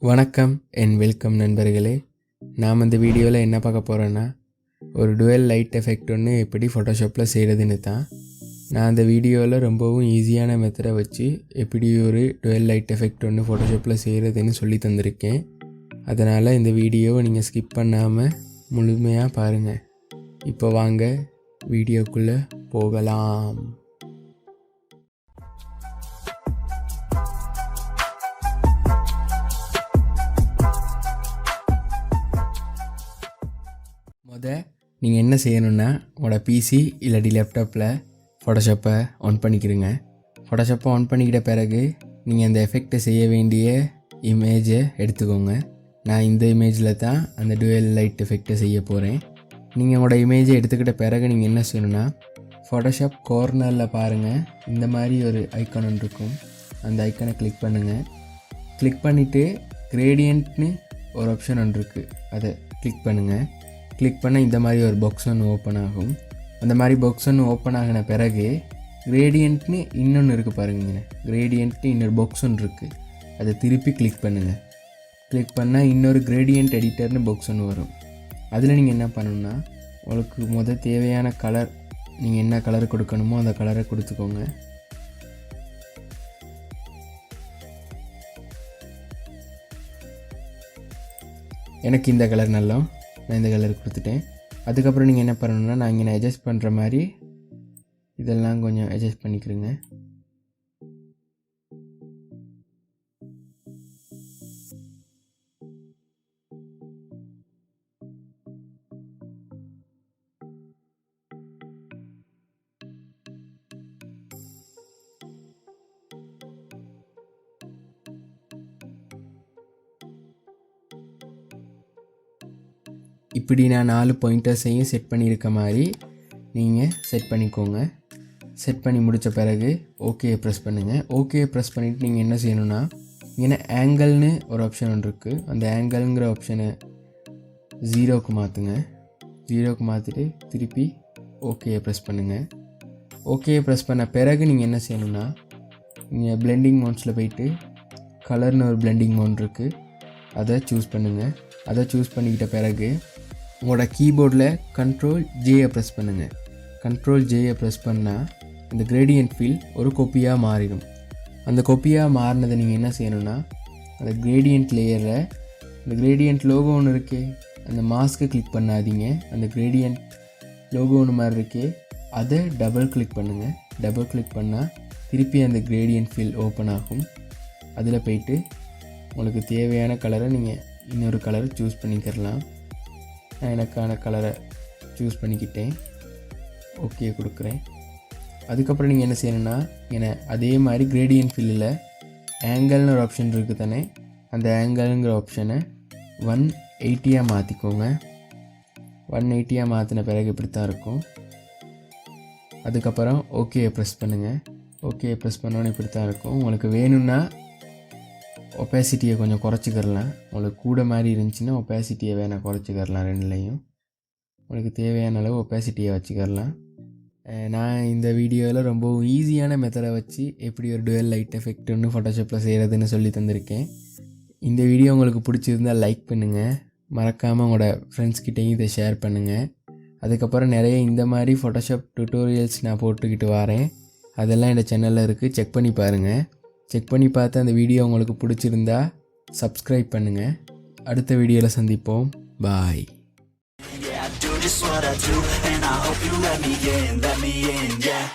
வணக்கம் and welcome நண்பர்களே. நாம் இந்த வீடியோவில் என்ன பார்க்க போகிறோன்னா, ஒரு டுவெல் லைட் எஃபெக்ட் ஒன்று எப்படி ஃபோட்டோஷாப்பில் செய்கிறதுன்னு தான். நான் அந்த வீடியோவில் ரொம்பவும் ஈஸியான மெத்தடை வச்சு எப்படி ஒரு டுவெல் லைட் எஃபெக்ட் ஒன்று ஃபோட்டோஷாப்பில் செய்கிறதுன்னு சொல்லி தந்திருக்கேன். அதனால் இந்த வீடியோவை நீங்கள் ஸ்கிப் பண்ணாமல் முழுமையாக பாருங்கள். இப்போ வாங்க வீடியோக்குள்ளே போகலாம். நீங்கள் என்ன செய்யணுன்னா, உங்களோட பிசி இல்லாட்டி லேப்டாப்பில் ஃபோட்டோஷாப்பை ஆன் பண்ணிக்கிறீங்க. ஃபோட்டோஷாப்பை ஆன் பண்ணிக்கிட்ட பிறகு நீங்கள் அந்த எஃபெக்டை செய்ய வேண்டிய இமேஜை எடுத்துக்கோங்க. நான் இந்த இமேஜில் தான் அந்த டுவெல் லைட் எஃபெக்டை செய்ய போகிறேன். நீங்கள் உங்களோட இமேஜை எடுத்துக்கிட்ட பிறகு நீங்கள் என்ன செய்யணுன்னா, ஃபோட்டோஷாப் கார்னரில் பாருங்கள், இந்த மாதிரி ஒரு ஐக்கான் ஒன்று இருக்கும். அந்த ஐக்கானை கிளிக் பண்ணுங்கள். கிளிக் பண்ணிவிட்டு கிரேடியன்ட்னு ஒரு ஆப்ஷன் ஒன்று இருக்குது, அதை கிளிக் பண்ணுங்கள். கிளிக் பண்ண இந்த மாதிரி ஒரு பாக்ஸ் ஒன்று ஓப்பன் ஆகும். அந்த மாதிரி பாக்ஸ் ஒன்று ஓப்பன் ஆகின பிறகு கிரேடியன்ட்னு இன்னொன்று இருக்குது பாருங்க. கிரேடியன்ட்னு இன்னொரு பாக்ஸ் ஒன்று இருக்குது, அதை திருப்பி கிளிக் பண்ணுங்கள். கிளிக் பண்ணால் இன்னொரு கிரேடியன்ட் எடிட்டர்னு பாக்ஸ் ஒன்று வரும். அதில் நீங்கள் என்ன பண்ணணுன்னா, உங்களுக்கு தேவையான கலர், நீங்கள் என்ன கலர் கொடுக்கணுமோ அந்த கலரை கொடுத்துக்கோங்க. எனக்கு இந்த கலர் நல்லா, நான் இந்த கலர் கொடுத்துட்டேன். அதுக்கப்புறம் நீங்கள் என்ன பண்ணணுன்னா, நான் இங்கே அட்ஜஸ்ட் பண்ணுற மாதிரி இதெல்லாம் கொஞ்சம் அட்ஜஸ்ட் பண்ணிக்கிறேங்க. இப்படி நான் 4 பாயிண்டர்ஸையும் செட் பண்ணியிருக்க மாதிரி நீங்கள் செட் பண்ணிக்கோங்க. செட் பண்ணி முடித்த பிறகு ஓகே ப்ரெஸ் பண்ணுங்கள். ஓகே ப்ரெஸ் பண்ணிவிட்டு நீங்கள் என்ன செய்யணுன்னா, இங்கே ஆங்கிள்னு ஒரு ஆப்ஷன் ஒன்று இருக்குது. அந்த ஆங்கிள்ங்கிற ஆப்ஷனை 0க்கு மாற்றுங்க. 0க்கு மாற்றிட்டு திருப்பி ஓகே ப்ரெஸ் பண்ணுங்கள். ஓகே ப்ரெஸ் பண்ண பிறகு நீங்கள் என்ன செய்யணுன்னா, நீங்கள் பிளெண்டிங் மோட்ஸில் போயிட்டு கலர்னு ஒரு பிளெண்டிங் மோட் இருக்குது, அதை சூஸ் பண்ணுங்கள். அதை சூஸ் பண்ணிக்கிட்ட பிறகு உங்களோட கீபோர்டில் Ctrl+Jயை ப்ரெஸ் பண்ணுங்கள். Ctrl+Jயை ப்ரெஸ் பண்ணால் இந்த கிரேடியன்ட் ஃபீல் ஒரு கொப்பியாக மாறிடும். அந்த கொப்பியாக மாறினதை நீங்கள் என்ன செய்யணுன்னா, அந்த கிரேடியன்ட் லேயரில் இந்த கிரேடியன்ட் லோகோ ஒன்று இருக்கே, அந்த மாஸ்க்கை கிளிக் பண்ணாதீங்க. அந்த கிரேடியன்ட் லோகோ ஒன்று மாதிரி இருக்கே, அதை டபுள் கிளிக் பண்ணுங்கள். டபுள் கிளிக் பண்ணால் திருப்பி அந்த கிரேடியன்ட் ஃபீல் ஓப்பன் ஆகும். அதில் போயிட்டு உங்களுக்கு தேவையான கலரை நீங்கள் இன்னொரு கலர் சூஸ் பண்ணிக்கிறலாம். நான் எனக்கான கலரை சூஸ் பண்ணிக்கிட்டேன். ஓகே கொடுக்குறேன். அதுக்கப்புறம் நீங்கள் என்ன செய்யணுன்னா, அதே மாதிரி கிரேடியன்ட் ஃபில்லில் ஆங்கிள்னு ஒரு ஆப்ஷன் இருக்குது தானே, அந்த ஆங்கிள்ங்கிற ஆப்ஷனை 180 மாற்றிக்கோங்க. 180 மாற்றின பிறகு இப்படி தான் இருக்கும். அதுக்கப்புறம் ஓகே ப்ரெஸ் பண்ணுங்கள். ஓகே ப்ரெஸ் பண்ணோன்னு இப்படி தான் இருக்கும். உங்களுக்கு வேணும்னா ஒப்பாசிட்டியை கொஞ்சம் குறைச்சிக்கிறலாம். உங்களுக்கு கூட மாதிரி இருந்துச்சுன்னா ஒப்பாசிட்டியை வேணால் குறைச்சிக்கிறலாம். ரெண்டுலேயும் உங்களுக்கு தேவையான அளவு ஒப்பாசிட்டியை வச்சுக்கிறலாம். நான் இந்த வீடியோவில் ரொம்பவும் ஈஸியான மெத்தடை வச்சு எப்படி ஒரு டுவெல் லைட் எஃபெக்ட் ஒன்று ஃபோட்டோஷாப்பில் செய்கிறதுன்னு சொல்லி தந்திருக்கேன். இந்த வீடியோ உங்களுக்கு பிடிச்சிருந்தால் லைக் பண்ணுங்கள். மறக்காமல் உங்களோட ஃப்ரெண்ட்ஸ்கிட்டையும் இதை ஷேர் பண்ணுங்கள். அதுக்கப்புறம் நிறைய இந்த மாதிரி ஃபோட்டோஷாப் டுட்டோரியல்ஸ் நான் போட்டுக்கிட்டு வரேன். அதெல்லாம் என்னோட சேனலில் இருக்குது, செக் பண்ணி பாருங்கள். செக் பண்ணி பார்த்து அந்த வீடியோ உங்களுக்கு பிடிச்சிருந்தா சப்ஸ்கிரைப் பண்ணுங்கள். அடுத்த வீடியோவில் சந்திப்போம். பாய். Yeah, I do just what I do, and I hope you let me in, yeah.